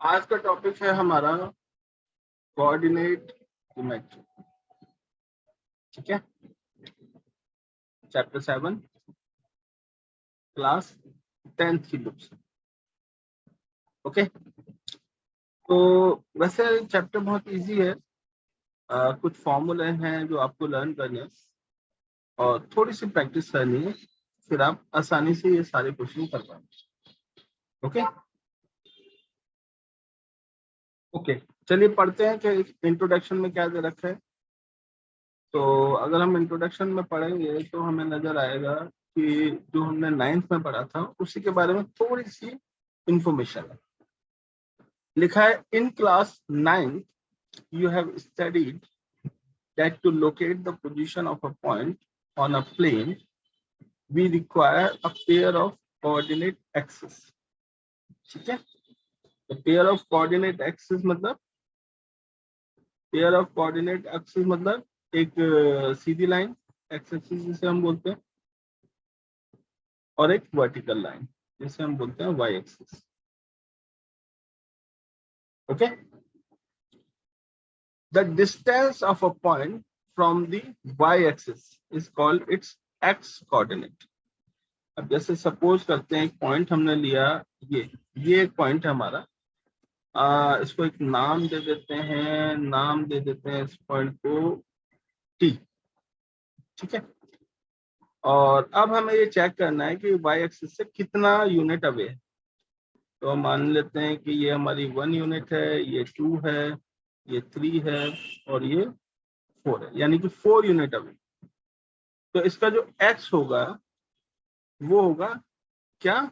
आज का टॉपिक है हमारा कोऑर्डिनेट ज्योमेट्री। ठीक है, चैप्टर 7 क्लास 10th की बुक्स। ओके, तो वैसे चैप्टर बहुत इजी है। कुछ फॉर्मूले हैं जो आपको लर्न करने हैं और थोड़ी सी प्रैक्टिस करनी है, फिर आप आसानी से ये सारे क्वेश्चन कर पाएंगे। ओके ओके, चलिए पढ़ते हैं कि इंट्रोडक्शन में क्या दे रखा है। तो अगर हम इंट्रोडक्शन में पढ़ेंगे तो हमें नजर आएगा कि जो हमने 9th में पढ़ा था उसी के बारे में थोड़ी सी इंफॉर्मेशन है। लिखा है in class 9th you have studied that to locate the position of a point on a plane we require a pair of coordinate axes। ठीक है, तो पेयर ऑफ कोऑर्डिनेट एक्सिस मतलब एक सीधी लाइन एक्स एक्सिस जिसे हम बोलते हैं और एक वर्टिकल लाइन जिसे हम बोलते हैं Y axis. Okay, the distance of a point from the Y axis is called its X coordinate. अब जैसे सपोज करते हैं एक पॉइंट हमने लिया, ये एक पॉइंट है हमारा। इसको एक नाम दे देते हैं, इस पॉइंट को टी। ठीक है, और अब हमें ये चेक करना है कि वाई एक्सिस से कितना यूनिट अवे है। तो मान लेते हैं कि ये हमारी 1 यूनिट है, ये 2 है, ये 3 है और ये 4 है, यानी कि 4 यूनिट अवे। तो इसका जो x होगा वो होगा क्या,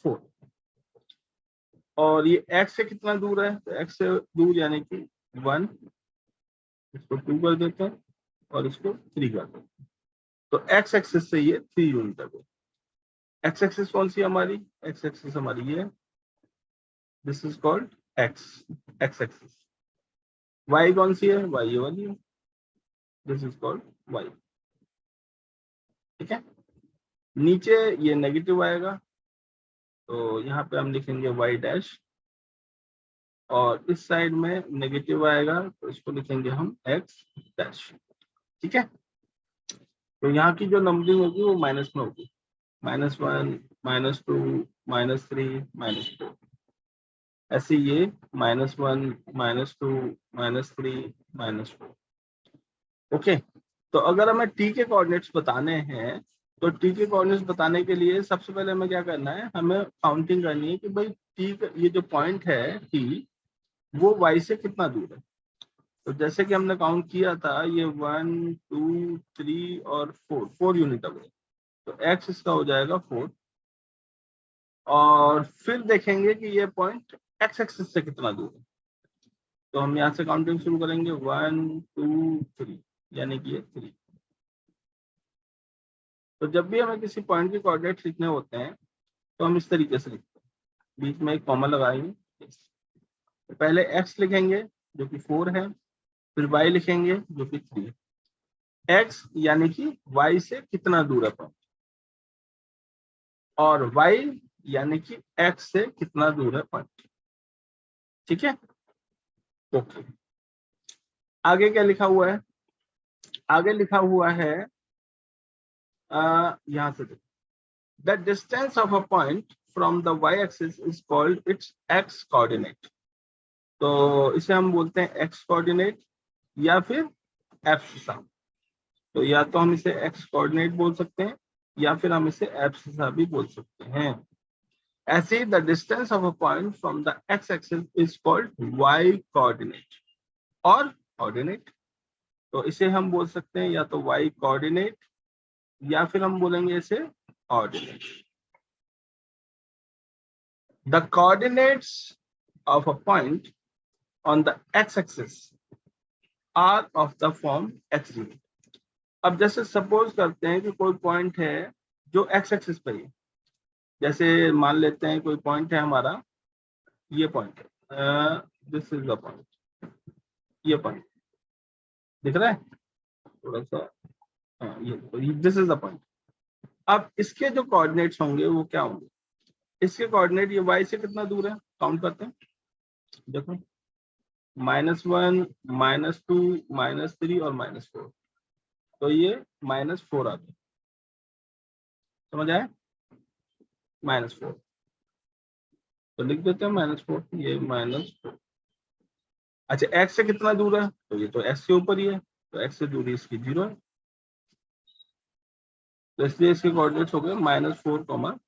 4। और ये x से कितना दूर है, तो x से दूर यानी कि 1, इसको 2 कर देते हैं और इसको 3 कर देते हैं। तो x एक्सिस से ये 3 यूनिट अवे। x एक्सिस कौन सी हमारी, x एक्सिस हमारी ये, this is called x axis. y कौन सी है, y ये वाली है, दिस इज कॉल्ड y। ठीक है, नीचे ये नेगेटिव आएगा तो यहाँ पे हम लिखेंगे y डैश, और इस साइड में नेगेटिव आएगा तो इसको लिखेंगे हम x डैश। ठीक है, तो यहाँ की जो नंबरिंग होगी वो माइनस में होगी, -1, -2, -3, -4। ऐसे ये -1, -2, -3, -4। ओके, तो अगर हमें टी के कोऑर्डिनेट्स बताने हैं तो टी के कोऑर्डिनेट्स बताने के लिए सबसे पहले हमें क्या करना है, हमें काउंटिंग करनी है कि भाई टी ये जो पॉइंट है टी वो वाई से कितना दूर है। तो जैसे कि हमने काउंट किया था, ये 1, 2, 3 और 4 यूनिट अवे, तो एक्स इसका हो जाएगा 4। और फिर देखेंगे कि ये पॉइंट एक्स एक्सिस से कितना दूर है। तो हम यहाँ से काउंटिंग शुरू करेंगे 1, 2, 3, यानी कि ये 3। तो जब भी हमें किसी पॉइंट के कोऑर्डिनेट्स लिखने होते हैं तो हम इस तरीके से लिखते हैं, बीच में एक कॉमा लगाएंगे। तो पहले x लिखेंगे जो कि 4 है, फिर y लिखेंगे जो कि 3 है। x यानी कि y से कितना दूर है पॉइंट, और y यानी कि x से कितना दूर है पॉइंट। ठीक है, ओके। आगे क्या लिखा हुआ है, आगे लिखा हुआ है यहां से देखो, the distance of a point from the y axis is called it's x coordinate. तो इसे हम बोलते हैं x कोऑर्डिनेट या फिर एब्सिसा। तो या तो हम इसे x कोऑर्डिनेट बोल सकते हैं या फिर हम इसे एब्सिसा भी बोल सकते हैं। ऐसे the distance of a point from the x axis is called y coordinate और ऑर्डिनेट। तो इसे हम बोल सकते हैं या तो y कोऑर्डिनेट या फिर हम बोलेंगे इसे ordinate. The coordinates of a point on the x axis are of the form x0। अब जैसे सपोज करते हैं कि कोई पॉइंट है जो x एक्सिस पर है, जैसे मान लेते हैं कोई पॉइंट है हमारा, ये पॉइंट है, दिस इज द पॉइंट, ये पॉइंट दिख रहा है थोड़ा सा, ये दिस इज द पॉइंट। अब इसके जो कोऑर्डिनेट्स होंगे वो क्या होंगे, इसके कोऑर्डिनेट ये y से कितना दूर है, काउंट करते हैं। देखो -1, -2, -3 और -4, तो ये -4 आ गया, समझ आया, -4, तो लिख देते हैं -4, ये -4। अच्छा x से कितना दूर है, तो ये तो x के ऊपर ही है, तो x से दूरी इसकी 0 है, तो इसलिए इसके कोऑर्डिनेट्स हो गए -4,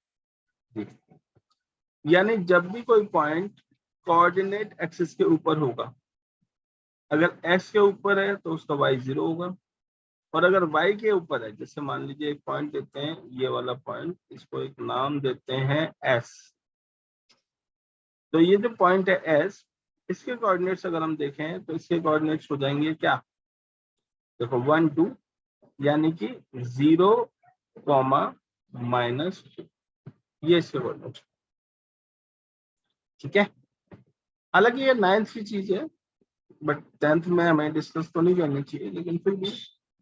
यानी जब भी कोई पॉइंट कोऑर्डिनेट एक्सिस के ऊपर होगा, अगर x के ऊपर है तो उसका y 0 होगा, और अगर y के ऊपर है, जैसे मान लीजिए एक पॉइंट देते हैं, ये वाला पॉइंट, इसको एक नाम देते हैं s, तो ये जो पॉइंट है s, इसके कोऑर्डिनेट्स अगर हम देखें तो इसके कोऑर्डिनेट्स हो जाएंगे क्या, देखो 1 2, यानी कि 0, -2, ये इसके कोऑर्डिनेट्स, ठीक है। हालांकि ये 9th की चीज है, बट 10th में हमें डिस्कस तो नहीं करनी चाहिए, लेकिन फिर भी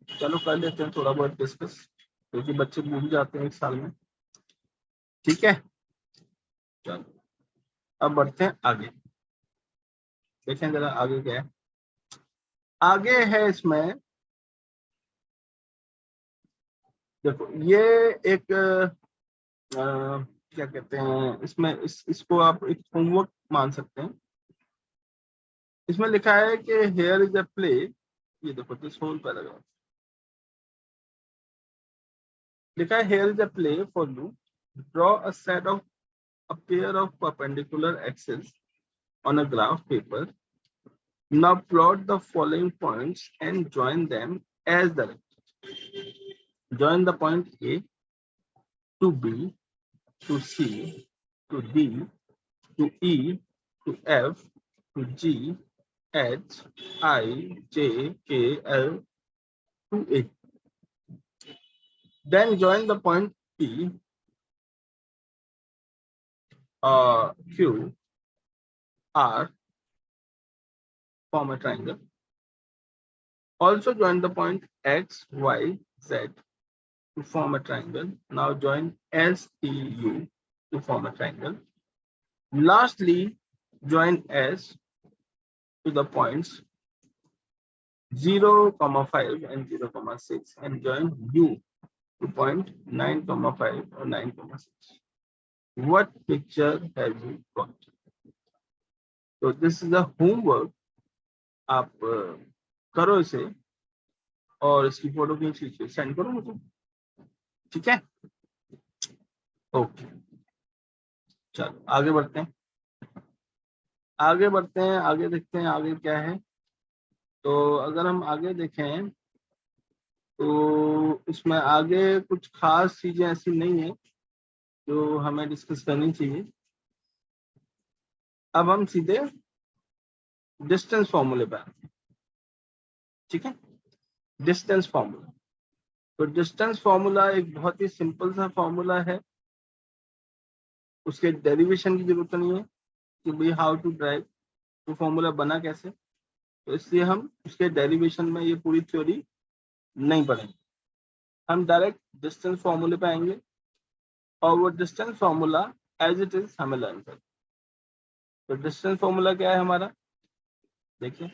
चलो कर लेते हैं थोड़ा बहुत डिस्कस, क्योंकि बच्चे भूल जाते हैं एक साल में, ठीक है। चलो अब बढ़ते हैं आगे, देखें जरा आगे क्या है। आगे है इसमें, देखो ये एक क्या कहते हैं, इसमें इसको आप एक होमवर्क मान सकते हैं। इसमें लिखा है कि हेयर इज अ प्ले, ये देखो दिस होल पैराग्राफ लिखा है, here is a play for you, draw a set of a pair of perpendicular axes on a graph paper. Now plot the following points and join them as directed. Join the point A to B to C to D to E to F to G H I J K L to A. Then join the point P Q R, form a triangle. Also join the point X Y Z to form a triangle. Now join S T U to form a triangle. Lastly, join S to the points 0, 5 and 0, 6 and join U to point 9, 5 or 9, 6. What picture have you got? So this is the homework. आप करो इसे और इसकी photo खींच लीजिए, send करो मुझे, ठीक है। ओके चलो आगे बढ़ते हैं, आगे देखते हैं आगे क्या है। तो अगर हम आगे देखें तो इसमें आगे कुछ खास चीजें ऐसी नहीं है जो हमें डिस्कस करनी चाहिए। अब हम सीधे डिस्टेंस फॉर्मूले पे आते हैं, ठीक है। डिस्टेंस फॉर्मूला, तो डिस्टेंस फॉर्मूला एक बहुत ही सिंपल सा फॉर्मूला है, उसके डेरिवेशन की जरूरत नहीं है कि भाई हाउ टू ड्राइव, तो फॉर्मूला बना कैसे, तो इसलिए हम उसके डेरिवेशन में ये पूरी थ्योरी नहीं पढ़ेंगे, हम डायरेक्ट डिस्टेंस फॉर्मूले पे आएंगे और वो distance formula as it is हमें लर्न करें। तो डिस्टेंस फॉर्मूला क्या है हमारा, देखिए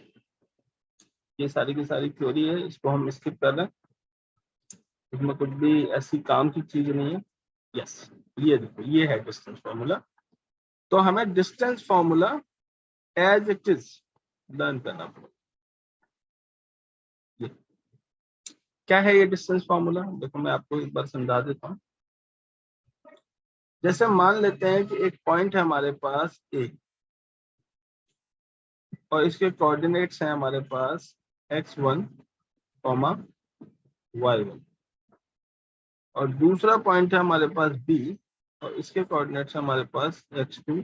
ये सारी की सारी थ्योरी है, इसको हम स्किप कर रहे हैं, इसमें कुछ भी ऐसी काम की चीज नहीं है। यस ये देखो ये है डिस्टेंस फॉर्मूला, तो हमें distance formula as it is learn करना पड़ेगा। क्या है ये डिस्टेंस फॉर्मूला, देखो मैं आपको एक बार समझा देता हूँ। जैसे मान लेते हैं कि एक पॉइंट है हमारे पास ए और इसके कोऑर्डिनेट्स हैं हमारे पास x1, y1, और दूसरा पॉइंट है हमारे पास बी और इसके कोऑर्डिनेट्स हमारे पास x2,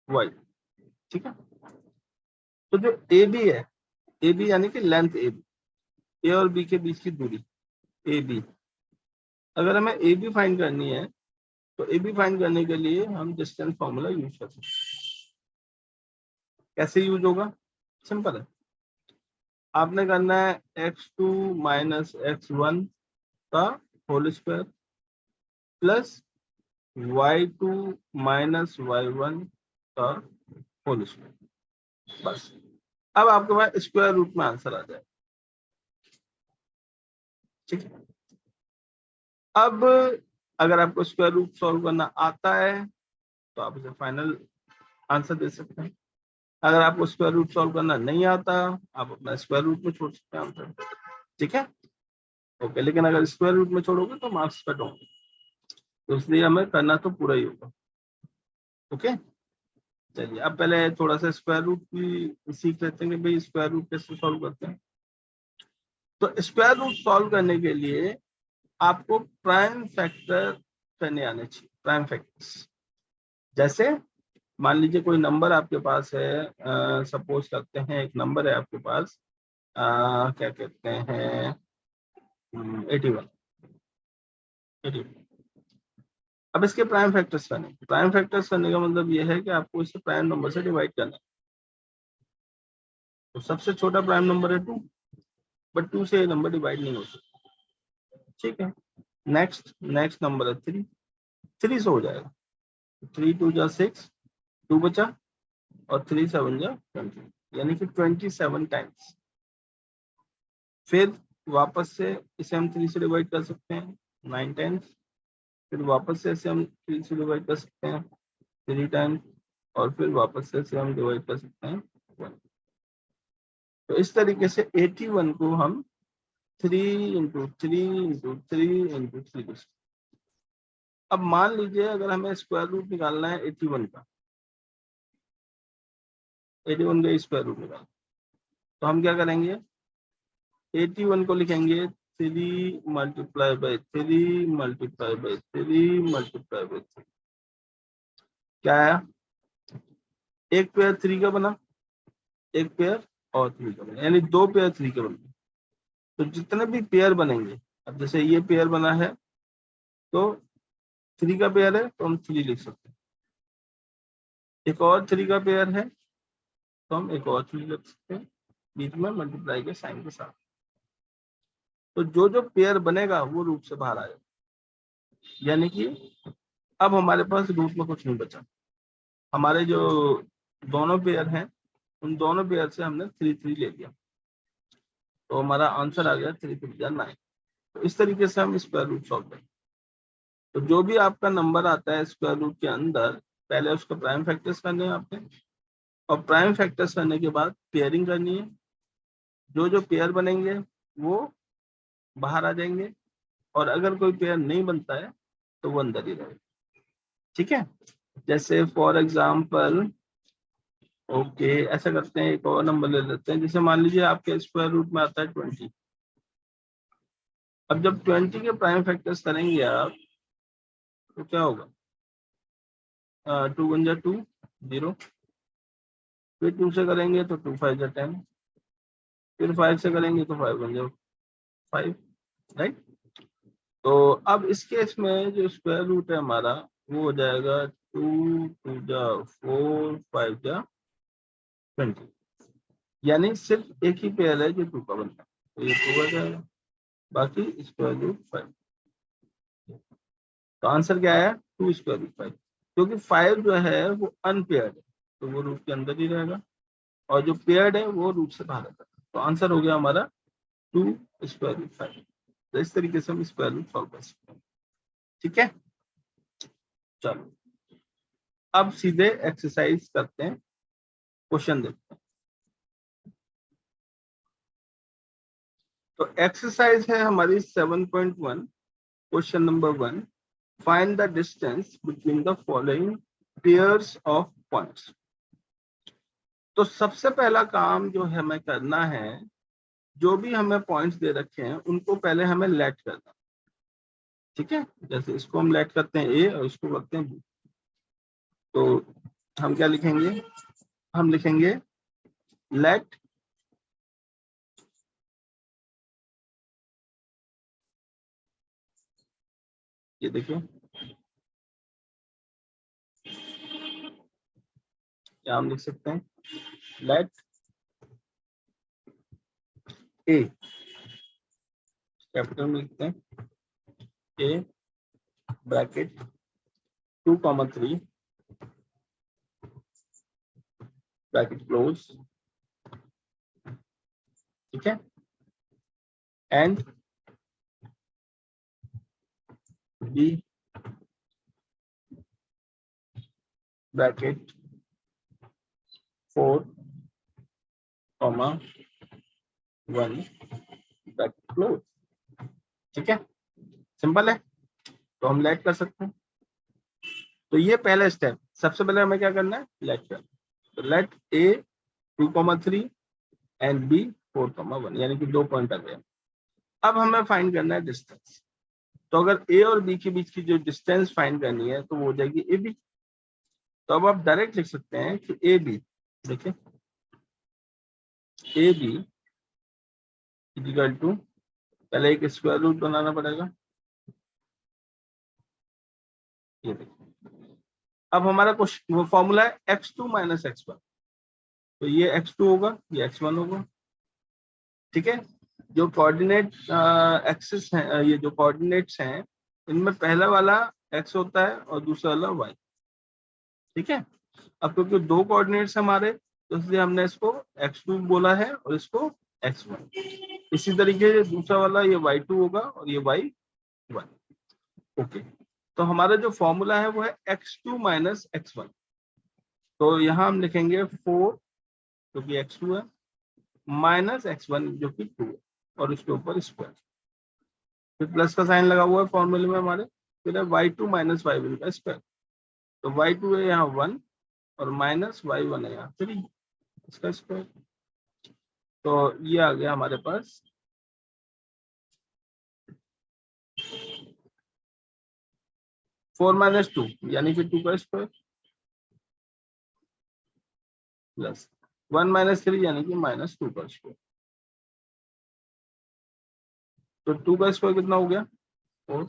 y, ठीक है। तो जो ए बी है, ए बी यानी कि लेंथ ए और बी के बीच की दूरी ए बी, अगर हमें ए बी फाइंड करनी है तो ए बी फाइंड करने के लिए हम डिस्टेंस फॉर्मूला यूज कर सकते हैं। कैसे यूज होगा, सिंपल है, आपने करना है x2 - x1 का whole square plus y2 minus y1 का होल स्क्वायर। बस अब आपके पास स्क्वायर रूट में आंसर आ जाए। ठीक है, अब अगर आपको स्क्वायर रूट सॉल्व करना आता है तो आप इसे फाइनल आंसर दे सकते हैं। अगर आपको स्क्वायर रूट सॉल्व करना नहीं आता, आप अपना स्क्वायर रूट में छोड़ सकते हैं आंसर। ठीक है, ओके, लेकिन अगर स्क्वायर रूट में छोड़ोगे तो मार्क्स कट होंगे, तो इसलिए हमें करना तो पूरा ही होगा। ओके, चलिए अब पहले थोड़ा सा स्क्वायर रूट की सीख लेते हैं कि भाई स्क्वायर रूट कैसे सॉल्व करते हैं। तो स्क्वायर रूट सॉल्व करने के लिए आपको प्राइम फैक्टर करने आने चाहिए। प्राइम फैक्टर्स जैसे मान लीजिए कोई नंबर आपके पास है, सपोज करते हैं एक नंबर है आपके पास, क्या कहते हैं 81। अब इसके प्राइम फैक्टर्स करने, प्राइम फैक्टर्स करने का मतलब ये है कि आपको इसे प्राइम नंबर से डिवाइड करना है। तो सबसे छोटा प्राइम नंबर है 2, बट 2 से ये नंबर डिवाइड नहीं हो सकता। ठीक है, नेक्स्ट नेक्स्ट नंबर है 3, 3 से हो जाएगा। 3 2 जा 6, 2 बचा, और 3 7 जा 20, यानी कि 27 टाइम्स। फिर वापस से इसे हम 3 से डिवाइड कर सकते हैं 9 टाइम्स। फिर वापस से इसे हम 3 से डिवाइड कर सकते हैं 3 टाइम्स, और फिर वापस से इसे हम डिवाइड कर सकते हैं 1। तो इस तरीके से 81 को हम 3 इंटू 3 इंटू 3 इंटू 3। अब मान लीजिए अगर हमें स्क्वायर रूट निकालना है 81 का, 81 का स्क्वायर रूट निकालना, तो हम क्या करेंगे, 81 को लिखेंगे 3 multiply by 3 multiply by 3 multiply by 3। क्या आया, एक पेयर 3 का बना, एक पेयर और 3 का बना, यानी 2 पेयर 3 के बने। तो जितने भी पेयर बनेंगे, अब जैसे ये पेयर बना है तो 3 का पेयर है तो हम 3 लिख सकते हैं, एक और 3 का पेयर है तो हम एक और 3 लिख सकते हैं, बीच में मल्टीप्लाई के साइन के साथ। तो जो जो पेयर बनेगा वो रूट से बाहर आएगा, यानी कि अब हमारे पास रूट में कुछ नहीं बचा। हमारे जो दोनों पेयर हैं उन दोनों पेयर से हमने 3 3 ले लिया, तो हमारा आंसर आ गया 3 3 जा 9। तो इस तरीके से हम स्क्वायर रूट सॉल्व करें। तो जो भी आपका नंबर आता है स्क्वायर रूट के अंदर, पहले उसको प्राइम फैक्टर्स करने हैं आपने, और प्राइम फैक्टर्स करने के बाद पेयरिंग करनी है। जो जो पेयर बनेंगे वो बाहर आ जाएंगे, और अगर कोई पेयर नहीं बनता है तो वो अंदर ही रहेगा। ठीक है, जैसे फॉर एग्जाम्पल, ओके ऐसा करते हैं, एक और नंबर ले लेते हैं। जैसे मान लीजिए आपके स्क्वायर रूट में आता है 20। अब जब 20 के प्राइम फैक्टर्स करेंगे आप तो क्या होगा, 2 1 जा 2 0, फिर 2 से करेंगे तो 2 5 जा 10, फिर 5 से करेंगे तो 5 1 जा 5, राइट। तो अब इस केस में जो स्क्वायर रूट है हमारा वो हो जाएगा 2 2 जा 4 5 जा 20, यानी सिर्फ एक ही पेयर है जो 2 का बनता है, तो ये 2 आ जाएगा, बाकी स्क्वायर रूट 5। तो आंसर क्या है, 2 स्क्वायर रूट 5, क्योंकि 5 जो है वो अनपेयर्ड है तो वो रूट के अंदर ही रहेगा, और जो पेयर्ड है वो रूट से बाहर आता है। तो आंसर हो गया हमारा 2 स्क्वायर रूट 5। तो इस तरीके से हम स्क्वायर रूट सॉल्व कर सकते हैं। ठीक है, चलो अब सीधे एक्सरसाइज करते हैं, क्वेश्चन देखते हैं। तो एक्सरसाइज है हमारी 7.1, question number 1, find the distance between the following pairs of points. तो सबसे पहला काम जो हमें करना है, जो भी हमें पॉइंट्स दे रखे हैं उनको पहले हमें लेट करना। ठीक है, जैसे इसको हम लेट करते हैं ए और इसको करते हैं बी। तो हम क्या लिखेंगे, हम लिखेंगे लेट ये देखिए क्या हम लिख सकते हैं, लेट ए, कैपिटल में लिखते हैं ए ब्रैकेट 2,3 ब्रैकेट क्लोज, ठीक है, and B bracket 4, 1 bracket close, ठीक है, सिंपल है, तो हम लेट कर सकते हैं। तो ये पहला स्टेप, सबसे पहले हमें क्या करना है, लेट कर, तो लेट ए 2,3 एंड बी 4,1, यानी कि 2 पॉइंट आ गया। अब हमें फाइंड करना है डिस्टेंस, तो अगर ए और बी के बीच की जो डिस्टेंस फाइंड करनी है तो वो हो जाएगी ए बी। तो अब आप डायरेक्ट लिख सकते हैं कि ए बी, देखिए ए बी इक्वल टू, पहले एक स्क्वायर रूट बनाना पड़ेगा, ये देखिए। अब हमारा क्वेश्चन वो फॉर्मूला है x2 माइनस x1, तो ये x2 होगा, ये x1 होगा, ठीक है। जो कोऑर्डिनेट एक्सिस है, ये जो कोऑर्डिनेट्स हैं, इनमें पहला वाला x होता है और दूसरा वाला y, ठीक है। अब क्योंकि दो कोऑर्डिनेट्स हमारे, तो इसलिए हमने इसको x2 बोला है और इसको x1। इसी तरीके से दूसरा वाला ये y2 होगा और ये y1, ओके। तो हमारा जो फॉर्मूला है वो है x2 माइनस x1, तो यहाँ हम लिखेंगे 4 जो कि x2 है, माइनस x1 जो कि 2 है, और उसके ऊपर स्क्वायर, फिर प्लस का साइन लगा हुआ है फॉर्मूले में हमारे, फिर है y2 माइनस y1 का स्क्वायर, तो y2 है यहाँ 1 और माइनस y1 है यहाँ 3, इसका स्क्वायर। तो ये आ गया हमारे पास 4 माइनस 2 यानी कि 2 का स्क्वायर, प्लस 1 माइनस 3 यानी कि माइनस 2 का स्क्वायर। तो 2 का स्क्वायर कितना हो गया, 4,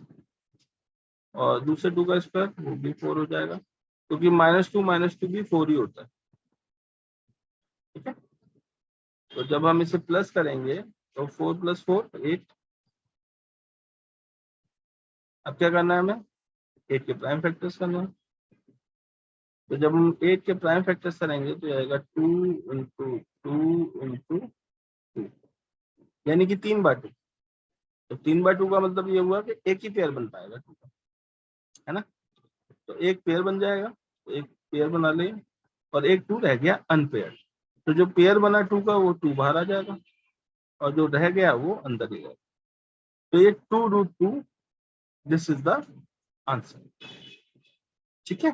और दूसरे 2 का स्क्वायर वो भी 4 हो जाएगा, क्योंकि माइनस टू भी 4 ही होता है, ठीक है। तो जब हम इसे प्लस करेंगे तो 4 प्लस 4 8। अब क्या करना है हमें, 8 के प्राइम फैक्टर्स करना है, तो जब हम 8 के प्राइम फैक्टर्स करेंगे तो आएगा 2 इंटू 2 इंटू 2, यानी कि 3/2। तो 3/2 का मतलब ये हुआ कि एक ही पेयर बन पाएगा 2 का, है ना। तो एक पेयर बन जाएगा, तो एक पेयर बना ले, और एक 2 रह गया अनपेयर, तो जो पेयर बना 2 का वो 2 बाहर आ जाएगा और जो रह गया वो अंदर ही जाएगा। तो ये 2√2, दिस इज द आंसर, ठीक है।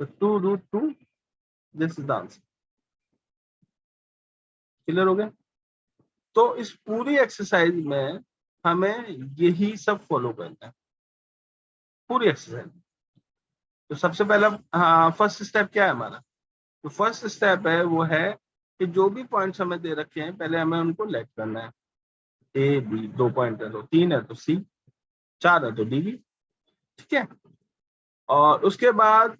तो 2√2, this is the answer, clear हो गया। तो इस पूरी एक्सरसाइज में हमें यही सब फॉलो करना है, पूरी एक्सरसाइज। तो सबसे पहला, हाँ, फर्स्ट स्टेप क्या है हमारा, तो फर्स्ट स्टेप है वो है कि जो भी पॉइंट्स हमें दे रखे हैं पहले हमें उनको लेट करना है। ए बी 2 पॉइंट है तो 3 है तो सी, 4 है तो डी बी, ठीक है। और उसके बाद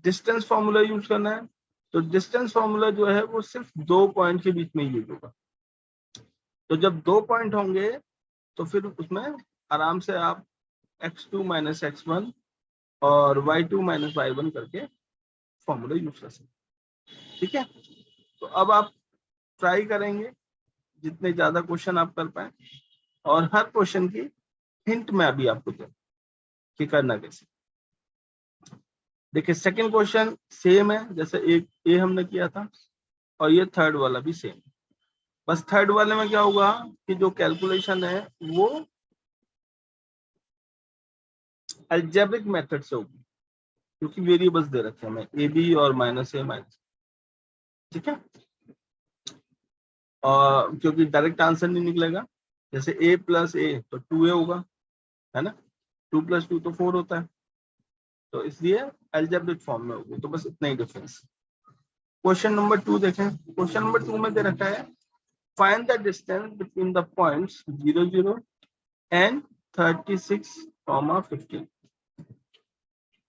डिस्टेंस फॉर्मूला यूज करना है, तो डिस्टेंस फॉर्मूला जो है वो सिर्फ 2 पॉइंट के बीच में यूज होगा। तो जब 2 पॉइंट होंगे तो फिर उसमें आराम से आप x2 माइनस x1 और y2 माइनस y1 करके फॉर्मूला यूज कर सकते, ठीक है। तो अब आप ट्राई करेंगे जितने ज्यादा क्वेश्चन आप कर पाए, और हर क्वेश्चन की हिंट में अभी आपको दूं कि करना कैसे। देखिए सेकंड क्वेश्चन सेम है जैसे एक ए हमने किया था, और ये थर्ड वाला भी सेम, बस थर्ड वाले में क्या होगा कि जो कैलकुलेशन है वो अलजेब्रिक मेथड से होगी, क्योंकि वेरिएबल्स दे रखे हैं हमें ए बी और माइनस ए माइनस, ठीक है। और क्योंकि डायरेक्ट आंसर नहीं निकलेगा, जैसे a प्लस ए तो 2a होगा, है ना, 2 प्लस 2 तो 4 होता है, तो इसलिए अलजेब्रिक फॉर्म में होगी, तो बस इतना ही डिफरेंस। क्वेश्चन नंबर 2 देखें, क्वेश्चन नंबर 2 में दे रखा है find the distance between the points 0 0 and 36, 15।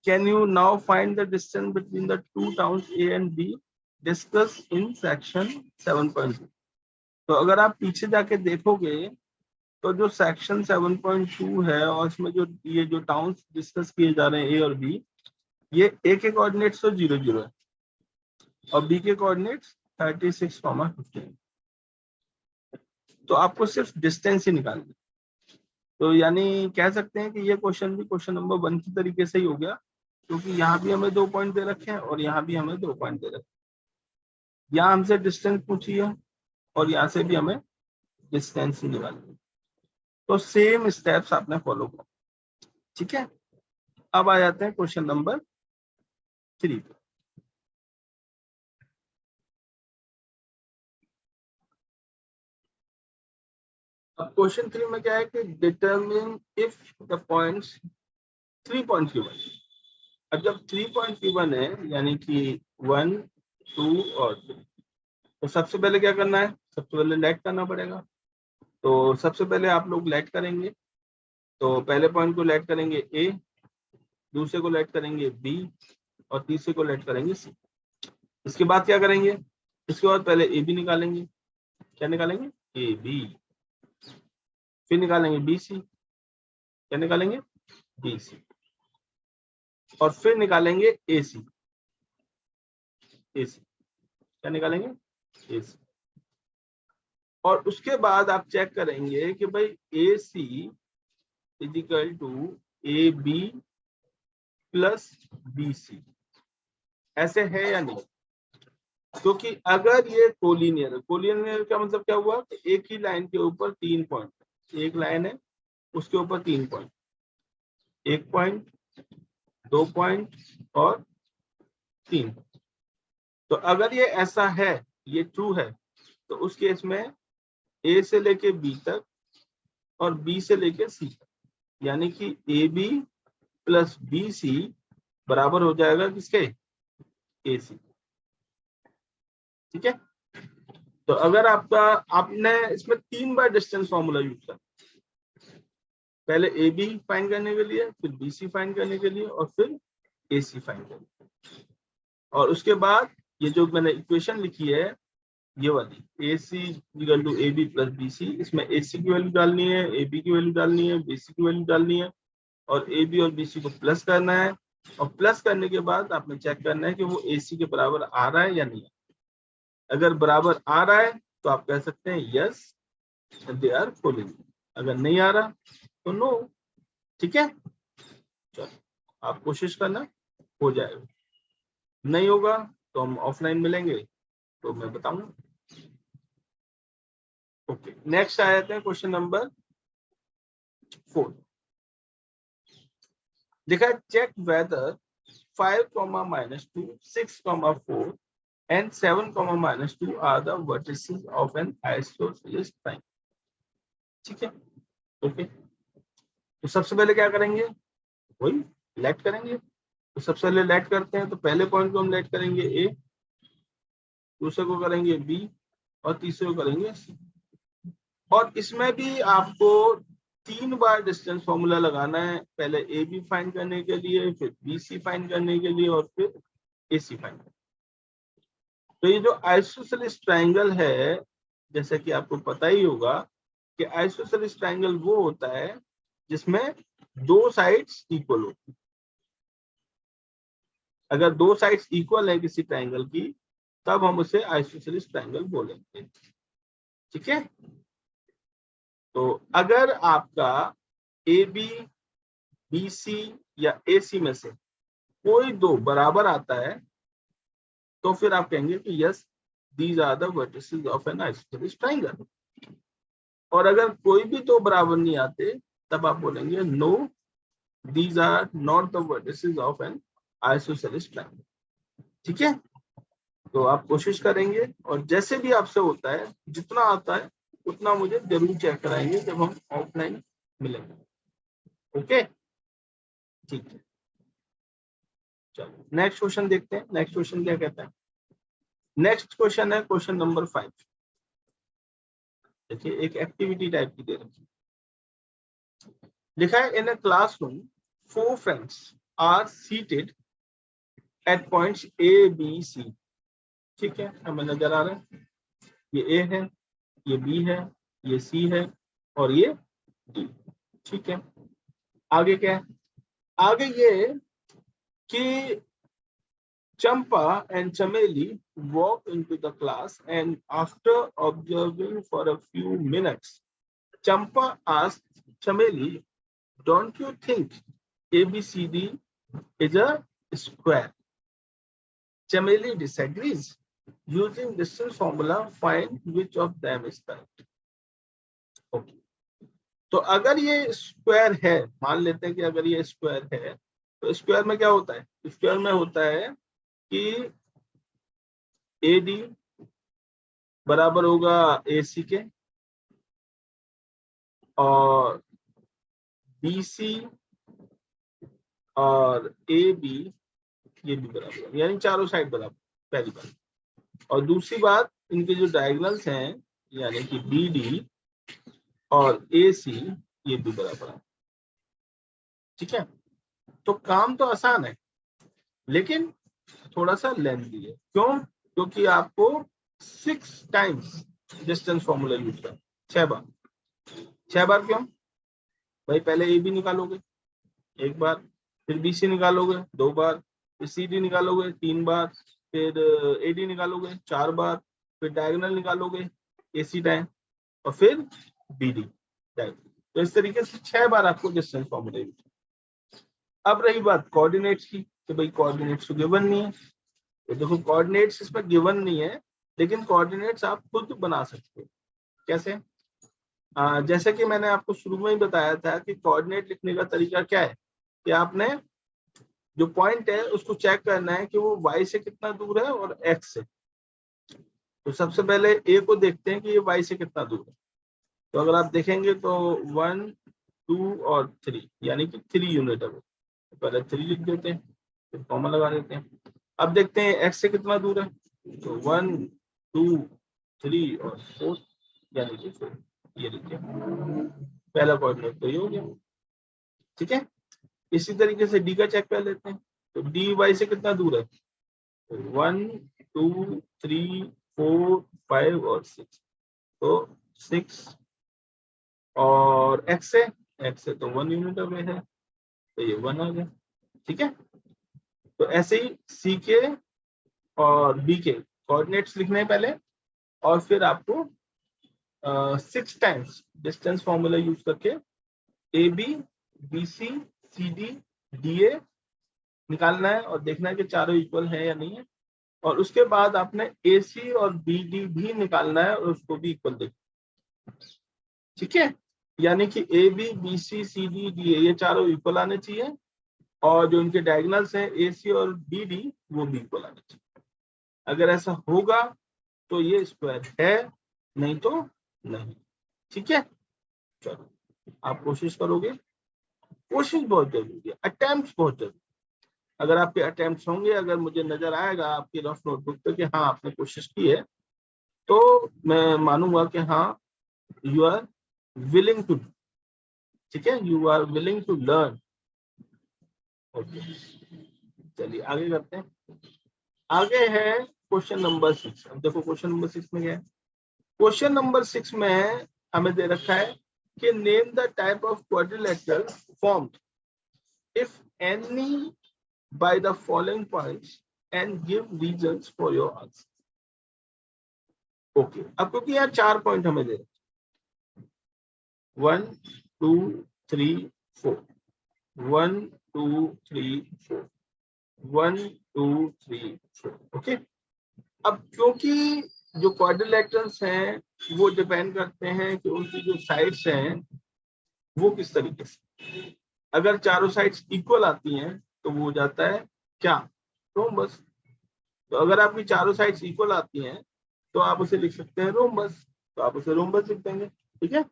Can you now find the distance between the two towns A and B discussed in section 7.2? तो अगर आप पीछे जाके देखोगे तो जो सेक्शन 7.2 है और इसमें जो ये जो टाउन्स डिस्कस किए जा रहे हैं ए और बी, ये ए के कोऑर्डिनेट्स तो 0 0 है और बी के कोऑर्डिनेट्स 36,15। तो आपको सिर्फ डिस्टेंस ही निकालना है। तो यानी कह सकते हैं कि ये क्वेश्चन भी क्वेश्चन नंबर 1 की तरीके से ही हो गया, क्योंकि यहाँ भी हमें 2 पॉइंट दे रखे हैं और यहाँ भी हमें 2 पॉइंट दे रखे हैं। यहाँ हमसे डिस्टेंस पूछी है और यहाँ से भी हमें डिस्टेंस ही निकालनी है। तो सेम स्टेप्स आपने फॉलो करो, ठीक है। अब आ जाते हैं क्वेश्चन नंबर 3 पे। अब क्वेश्चन 3 में क्या है कि determine if the points 3 points given. अब जब 3 पॉइंट गिवन है यानी कि 1 2 और 3, तो सबसे पहले क्या करना है, सबसे पहले लेट करना पड़ेगा। तो सबसे पहले आप लोग लेट करेंगे, तो पहले पॉइंट को लेट करेंगे ए, दूसरे को लेट करेंगे बी और तीसरे को लेट करेंगे सी। इसके बाद क्या करेंगे, इसके बाद पहले ए बी निकालेंगे। क्या निकालेंगे, ए बी। फिर निकालेंगे बी सी। क्या निकालेंगे, बी सी। और फिर निकालेंगे ए सी। ए सी क्या निकालेंगे, ए सी। और उसके बाद आप चेक करेंगे कि भाई A C is equal to A B plus B C, ऐसे है या नहीं। क्योंकि अगर ये कोलिनियर, कोलिनियर का मतलब क्या हुआ कि एक ही लाइन के ऊपर 3 पॉइंट, एक लाइन है उसके ऊपर 3 पॉइंट, 1 पॉइंट 2 पॉइंट और 3। तो अगर ये ऐसा है, ये ट्रू है, तो उस केस में ए से लेके बी तक और बी से लेके सी तक, यानी कि A B plus B C बराबर हो जाएगा किसके, ए सी। ठीक है। तो अगर आपने इसमें 3 बार डिस्टेंस फॉर्मूला यूज किया, पहले ए बी फाइंड करने के लिए, फिर बी सी फाइंड करने के लिए और फिर ए सी फाइंड करने के लिए। और उसके बाद ये जो मैंने इक्वेशन लिखी है ये वाली, A C equal to A B plus B C, इसमें ए सी की वैल्यू डालनी है, ए बी की वैल्यू डालनी है, बी सी की वैल्यू डालनी है और ए बी और बी सी को प्लस करना है। और प्लस करने के बाद आपने चेक करना है कि वो ए सी के बराबर आ रहा है या नहीं। अगर बराबर आ रहा है तो आप कह सकते हैं यस दे आर कोलिनियर, अगर नहीं आ रहा तो नो। ठीक है, चलो आप कोशिश करना, हो जाएगा। नहीं होगा तो हम ऑफलाइन मिलेंगे तो मैं बताऊंगा। ओके, नेक्स्ट आ जाते हैं क्वेश्चन नंबर 4। देखा है, check whether 5, -2, 6, 4 and 7, -2 are the vertices of an isosceles triangle। ठीक है, ओके। तो सबसे पहले क्या करेंगे, वही लेट करेंगे। तो सबसे पहले लेट करते हैं, तो पहले पॉइंट को हम लेट करेंगे ए, दूसरे को करेंगे बी और तीसरे को करेंगे सी। और इसमें भी आपको 3 बार डिस्टेंस फॉर्मूला लगाना है, पहले ए बी फाइंड करने के लिए, फिर बी सी फाइंड करने के लिए और फिर ए सी फाइंड। तो ये जो आइसोसेलेस ट्रायंगल है, जैसे कि आपको पता ही होगा कि आइसोसेलेस ट्रायंगल वो होता है जिसमें 2 साइड्स इक्वल होती है। अगर 2 साइड्स इक्वल है किसी ट्रायंगल की, तब हम उसे आइसोसेलेस ट्रायंगल बोलेंगे। ठीक है। तो अगर आपका ए बी, बी सी या ए सी में से कोई 2 बराबर आता है तो फिर आप कहेंगे कि yes these are the vertices of an isosceles triangle. और अगर कोई भी 2 बराबर नहीं आते तब आप बोलेंगे no these are not the vertices of an isosceles triangle. ठीक है। तो आप कोशिश करेंगे और जैसे भी आपसे होता है, जितना आता है उतना मुझे जरूर चेक कराएंगे जब हम ऑफलाइन मिलेंगे। ओके, ठीक है। चलो नेक्स्ट क्वेश्चन देखते हैं। नेक्स्ट क्वेश्चन क्या कहता है। नेक्स्ट क्वेश्चन है क्वेश्चन नंबर 5। देखिए, एक एक्टिविटी टाइप की दे रखी है। लिखा है in a classroom 4 friends are seated at points A B C. ठीक है, हमें नजर आ रहा है ये ए है, ये बी है, ये सी है और ये डी। ठीक है, आगे क्या है, आगे ये कि Champa and Chameli walk into the class, and after observing for a few minutes, Champa asked Chameli, "Don't you think ABCD is a square?" Chameli disagrees. Using distance formula, find which of them is correct. Okay. तो अगर ये square है, मान लेते हैं कि अगर ये स्क्वायर है, तो स्क्वायर में क्या होता है? स्क्वायर में होता है कि AD बराबर होगा AC के, और BC और AB ये भी बराबर, यानी चारों साइड बराबर, पहली बात। और दूसरी बात, इनके जो डायगोनल्स हैं यानी कि BD और AC ये भी बराबर है। ठीक है, तो काम तो आसान है लेकिन थोड़ा सा लेंथी है। क्यों? क्योंकि आपको 6 टाइम्स डिस्टेंस फॉर्मूला यूज करना, 6 बार। 6 बार क्यों भाई? पहले AB निकालोगे 1 बार, फिर BC निकालोगे 2 बार, फिर CD निकालोगे 3 बार, फिर AD निकालोगे 4 बार, फिर डायगोनल निकालोगे AC टाइम, और फिर BD टाइम। तो इस तरीके से 6 बार आपको डिस्टेंस फॉर्मूला यूज। अब रही बात कोऑर्डिनेट्स की, कि भाई कोऑर्डिनेट्स तो गिवन नहीं है। तो देखो कोऑर्डिनेट्स इसमें गिवन नहीं है, लेकिन कोऑर्डिनेट्स आप खुद बना सकते हो। कैसे? जैसे कि मैंने आपको शुरू में ही बताया था कि कोऑर्डिनेट लिखने का तरीका क्या है, कि आपने जो पॉइंट है उसको चेक करना है कि वो y से कितना दूर है और x से। तो सबसे पहले a को देखते हैं कि ये y से कितना दूर है। तो अगर आप देखेंगे तो 1, 2 और 3, यानी कि 3 यूनिट है वो। तो पहले 3 लिख देते हैं, फिर कॉमा लगा देते हैं। अब देखते हैं x से कितना दूर है, तो 1, 2, 3 और 4, यानी कि 4। ये लिखिए, पहला कोऑर्डिनेट तो ये हो गया। ठीक है, इसी तरीके से d का चेक कर लेते हैं। तो dy से कितना दूर है, 1, 2, 3, 4, 5 और 6। तो 6, और x से तो 1 यूनिट अवे है, तो ये 1 आ गया। ठीक है, तो ऐसे ही c के और b के कोऑर्डिनेट्स लिखने हैं पहले, और फिर आपको 6 टाइम्स डिस्टेंस फॉर्मूला यूज करके AB, BC, CD, DA निकालना है और देखना है कि चारों इक्वल है या नहीं है। और उसके बाद आपने AC और BD भी निकालना है और उसको भी इक्वल देखना। ठीक है, यानी कि AB, BC, CD, DA ये चारों इक्वल आने चाहिए, और जो इनके डायगोनल्स हैं AC और BD वो भी इक्वल आने चाहिए। अगर ऐसा होगा तो ये स्क्वायर है, नहीं तो नहीं। ठीक है, चलो आप कोशिश करोगे। कोशिश बहुत जरूरी है, अटेम्प्ट बहुत जरूरी। अगर आपके अटेम्प्ट होंगे, अगर मुझे नजर आएगा आपकी रफ नोटबुक पे कि हाँ आपने कोशिश की है, तो मैं मानूंगा कि हाँ यू आर विलिंग टू। ठीक है, you are willing to learn. Okay, चलिए आगे करते हैं। आगे है क्वेश्चन नंबर 6। अब देखो क्वेश्चन नंबर 6 में क्या है। क्वेश्चन नंबर 6 में हमें दे रखा है कि name the type of quadrilateral formed if any by the following points and give reasons for your answer. Okay, अब क्योंकि यार 4 पॉइंट हमें दे 1, 2, 3, 4, 1, 2, 3, 4, 1, 2, 3, 4। ओके, अब क्योंकि जो क्वाड्रिलेटरल्स हैं वो डिपेंड करते हैं कि उनकी जो साइड्स हैं वो किस तरीके से। अगर चारों साइड्स इक्वल आती हैं तो वो हो जाता है क्या, रोम्बस। तो अगर आपकी चारों साइड्स इक्वल आती हैं तो आप उसे लिख सकते हैं रोम्बस, तो आप उसे रोम्बस लिख देंगे। ठीक है,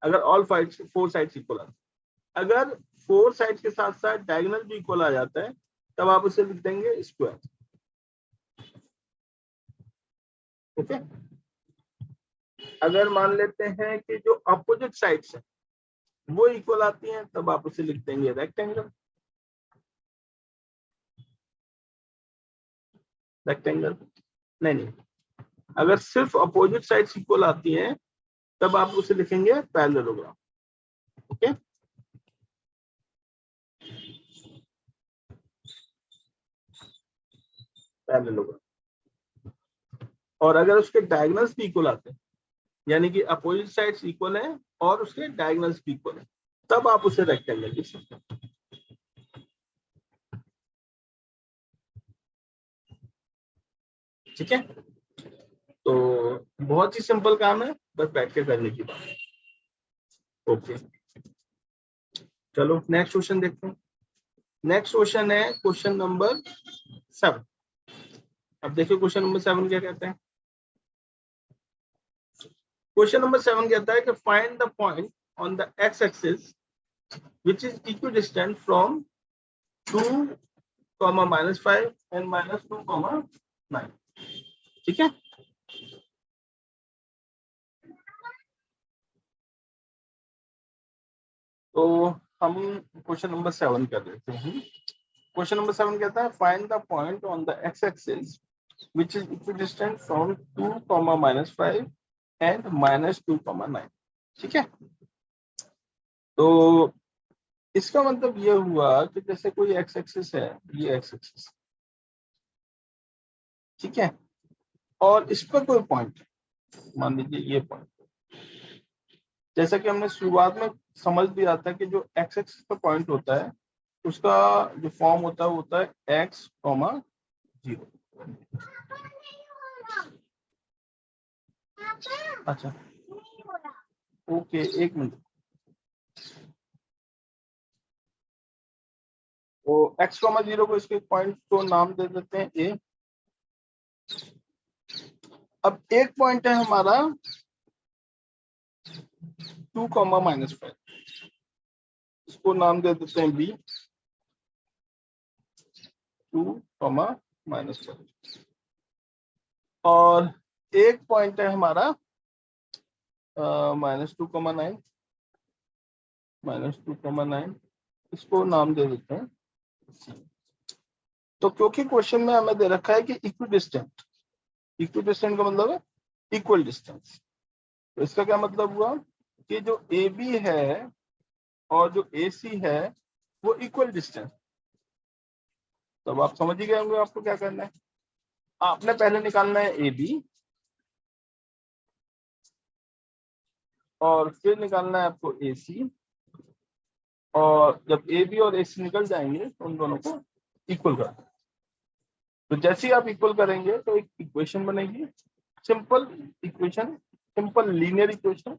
अगर ऑल 4 साइड्स इक्वल आती है। अगर 4 साइड्स के साथ साथ डायगोनल भी इक्वल आ जाता है तब आप उसे लिख देंगे स्क्वायर। ओके, अगर मान लेते हैं कि जो अपोजिट साइड्स हैं वो इक्वल आती हैं तब आप उसे लिख देंगे रेक्टेंगल। रेक्टेंगल नहीं, अगर सिर्फ अपोजिट साइड्स इक्वल आती हैं तब आप उसे लिखेंगे पैरेललोग्राम। Okay, parallelogram. और अगर उसके डायगोनल्स भी इक्वल आते हैं, यानी कि अपोजिट साइड्स इक्वल हैं और उसके डायगोनल्स भी इक्वल हैं, तब आप उसे रेक्टेंगल लिख सकते हैं। ठीक है, तो बहुत ही सिंपल काम है, बस बैठ के करने की बात है। ओके, चलो नेक्स्ट क्वेश्चन देखते हैं। नेक्स्ट क्वेश्चन है क्वेश्चन नंबर 7। अब देखिए क्वेश्चन नंबर 7 क्या कहते हैं। क्वेश्चन नंबर 7 कहता है कि find the point on the x axis which is equidistant from 2, -5 and -2, 9। ठीक है, तो हम क्वेश्चन नंबर 7 कर लेते हैं। क्वेश्चन नंबर 7 कहता है find the point on the x axis which is equidistant from 2, -5 and -2, 9। ठीक है, तो इसका मतलब ये हुआ कि जैसे कोई एक्स एक्सिस है, ये एक्स एक्सिस, ठीक है, और इस पर कोई पॉइंट, मान लीजिए ये पॉइंट, जैसा कि हमने शुरुआत में समझ लिया था कि जो एक्स एक्सिस पर पॉइंट होता है उसका जो फॉर्म होता है वो होता है एक्स, 0। अच्छा, ओके, एक मिनट। तो x, 0 को इसके पॉइंट को नाम दे देते हैं ए। अब एक पॉइंट है हमारा 2, -5, इसको नाम दे देते हैं बी, 2, -5। और एक पॉइंट है हमारा -2, -9, इसको नाम दे देते हैं सी। तो क्योंकि क्वेश्चन में हमें दे रखा है कि इक्विडिस्टेंट, इक्विडिस्टेंट का मतलब है इक्वल डिस्टेंस, तो इसका क्या मतलब हुआ कि जो ए बी है और जो ए सी है वो इक्वल डिस्टेंस। तब आप समझ ही गए होंगे आपको क्या करना है। आपने पहले निकालना है ए बी और फिर निकालना है आपको ए सी, और जब ए बी और ए सी निकल जाएंगे तो उन दोनों को इक्वल कर दो। तो जैसे ही आप इक्वल करेंगे तो एक इक्वेशन बनेगी, simple equation, simple linear equation,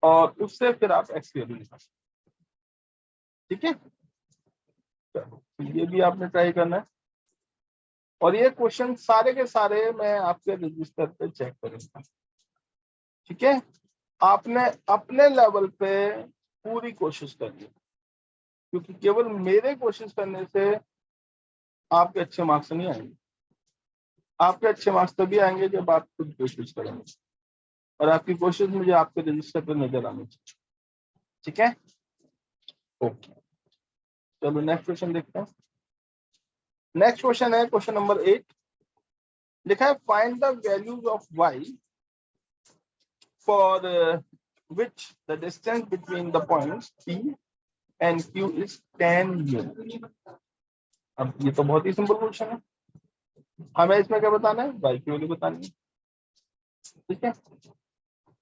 और उससे फिर आप एक्स की वैल्यू निकाल सकते। ठीक है, तो ये भी आपने ट्राई करना है। और ये क्वेश्चन सारे के सारे मैं आपके रजिस्टर पे चेक करूंगा। ठीक है, आपने अपने लेवल पे पूरी कोशिश करनी है, क्योंकि केवल मेरे कोशिश करने से आपके अच्छे मार्क्स नहीं आएंगे। आपके अच्छे मार्क्स तभी आएंगे जब आप खुद कोशिश करेंगे, और आपकी कोशिश मुझे आपके रजिस्टर पे नजर आनी चाहिए। ठीक है, ओके, चलो नेक्स्ट क्वेश्चन देखते हैं। नेक्स्ट क्वेश्चन है क्वेश्चन नंबर 8। लिखा है find the values of y for which the distance between the points P and Q is 10 units। अब ये तो बहुत ही सिंपल क्वेश्चन है, हमें इसमें क्या बताना है, y की वैल्यू बतानी है। ठीक है,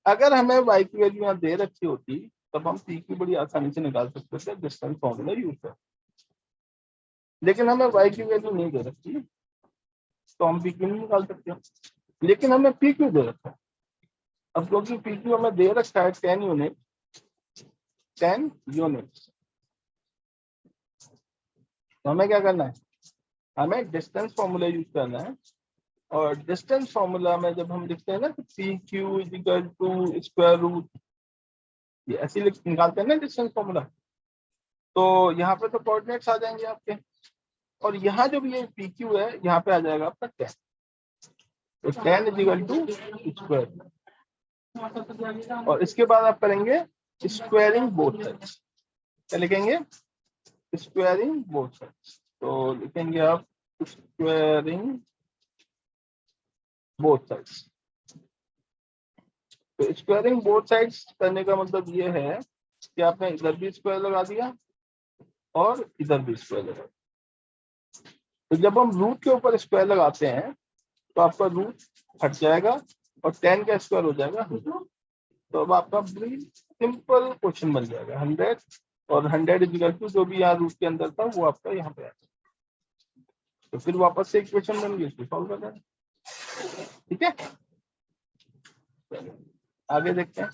अगर हमें y की वैल्यू यहाँ दे रखी होती तब हम P की बड़ी आसानी से निकाल सकते थे डिस्टेंस फॉर्मूला यूज कर, लेकिन हमें y की वैल्यू नहीं दे रखी तो हम P क्यू नहीं निकाल सकते। लेकिन हमें P क्यू दे रखा है, अब क्योंकि P क्यू हमें दे रखा है 10 यूनिट, तो हमें क्या करना है, हमें डिस्टेंस फॉर्मूला यूज करना है। और डिस्टेंस फॉर्मूला में जब हम लिखते हैं ना P Q equal to square root, ये ऐसे निकालते हैं ना डिस्टेंस फॉर्मूला, तो यहाँ पे तो कोऑर्डिनेट्स आ जाएंगे आपके, और यहाँ जब ये पी क्यू है यहाँ पे आ जाएगा आपका 10, तो 10 इक्वल टू स्क्वायर, और इसके बाद आप करेंगे स्क्वायरिंग बोथ साइड्स। क्या लिखेंगे, स्क्वायरिंग बोथ साइड्स, तो लिखेंगे आप स्क्वायरिंग बोथ साइड्स। तो स्क्वायरिंग बोथ साइड्स करने का मतलब ये है कि आपने इधर भी स्क्वायर लगा दिया और इधर भी स्क्वायर लगा दिया। तो जब हम रूट के ऊपर स्क्वायर लगाते हैं तो आपका रूट हट जाएगा और 10 का स्क्वायर हो जाएगा 100। तो अब आपका बड़ी सिंपल क्वेश्चन बन जाएगा 100 और 100 इक्वल टू जो भी यहाँ रूट के अंदर था वो आपका यहाँ पे आएगा। तो फिर वापस से इक्वेशन बन गई, इसको सॉल्व कर देना। ठीक है, आगे देखते हैं।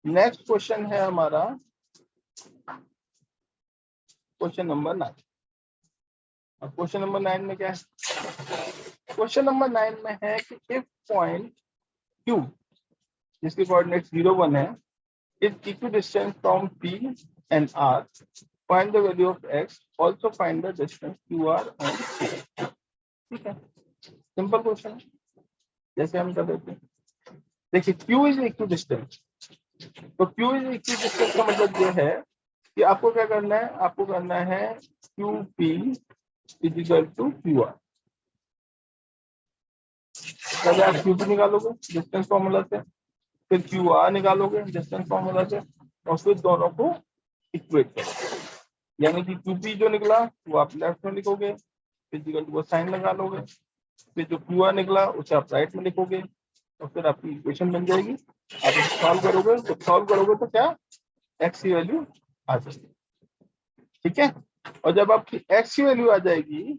नेक्स्ट क्वेश्चन है हमारा क्वेश्चन नंबर 9। और क्वेश्चन नंबर 9 में क्या है? क्वेश्चन नंबर 9 में है कि इफ पॉइंट Q जिसके कोऑर्डिनेट 0 1 है is equidistant from P and R, find the value of x, also find the distance QR and Q। ठीक है, सिंपल क्वेश्चन है, जैसे हम कर देते हैं। देखिए Q इज इक्विडिस्टेंट, तो Q इज इक्विडिस्टेंट का मतलब ये है कि आपको क्या करना है, आपको करना है QP is equal to QR। पहले आप QP निकालोगे डिस्टेंस फॉर्मूला से, फिर QR निकालोगे डिस्टेंस फॉर्मूला से, और फिर दोनों को इक्वेट करोगे। यानी कि QP जो निकला वो आप लेफ्ट में लिखोगे, फिजिकल वो साइन लगा लोगे, फिर जो QR निकला उसे आप राइट में लिखोगे, और फिर आपकी इक्वेशन बन जाएगी। आप इसे सॉल्व करोगे तो क्या x की वैल्यू आ जाएगी। ठीक है, और जब आपकी x की वैल्यू आ जाएगी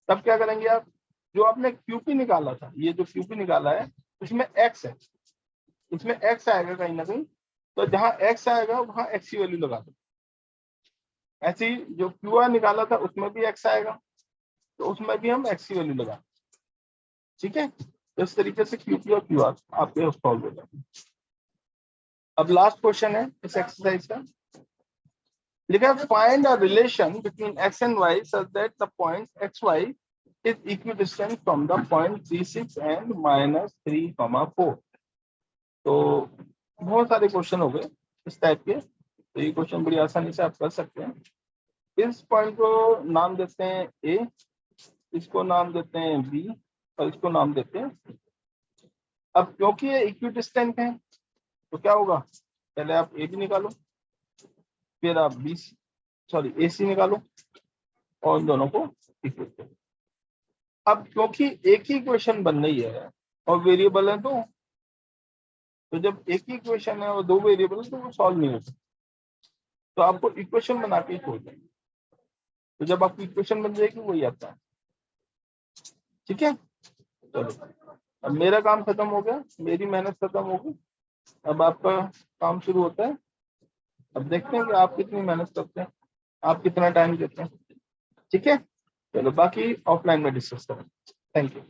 तब क्या करेंगे आप, जो आपने QP निकाला था, ये जो QP निकाला है इसमें x है, इसमें x आएगा कहीं ना कहीं, तो जहां x आएगा वहां x की वैल्यू लगा दो। ऐसे ही जो QR निकाला था उसमें भी x आएगा, तो उसमें भी हम x की वैल्यू लगा। ठीक है, तो इस तरीके से QP और QR आपके सॉल्व हो जाएंगे। अब लास्ट क्वेश्चन है इस एक्सरसाइज का, लिखा find a relation between x and y such that the point xy is equidistant from the point 36 and -3, 4। तो बहुत सारे क्वेश्चन हो गए इस टाइप के, तो ये क्वेश्चन बड़ी आसानी से आप कर सकते हैं। इस पॉइंट को नाम देते हैं A, इसको नाम देते हैं B और इसको नाम देते हैं C। अब क्योंकि ये इक्विडिस्टेंट है तो क्या होगा, पहले आप AB निकालो, फिर आप AC निकालो और दोनों को इक्वेट करो। अब क्योंकि एक ही इक्वेशन बन रही है और वेरिएबल है दो, तो जब एक ही इक्वेशन है और दो वेरिएबल है तो वो सॉल्व नहीं होता, तो आपको इक्वेशन बना के छोड़ देंगे। तो जब आपकी इक्वेशन बन जाएगी वही आता है। ठीक है, चलो अब मेरा काम खत्म हो गया, मेरी मेहनत खत्म हो गई, अब आपका काम शुरू होता है। अब देखते हैं कि आप कितनी मेहनत करते हैं, आप कितना टाइम देते हैं। ठीक है, चलो बाकी ऑफलाइन में डिस्कस करें। Thank you.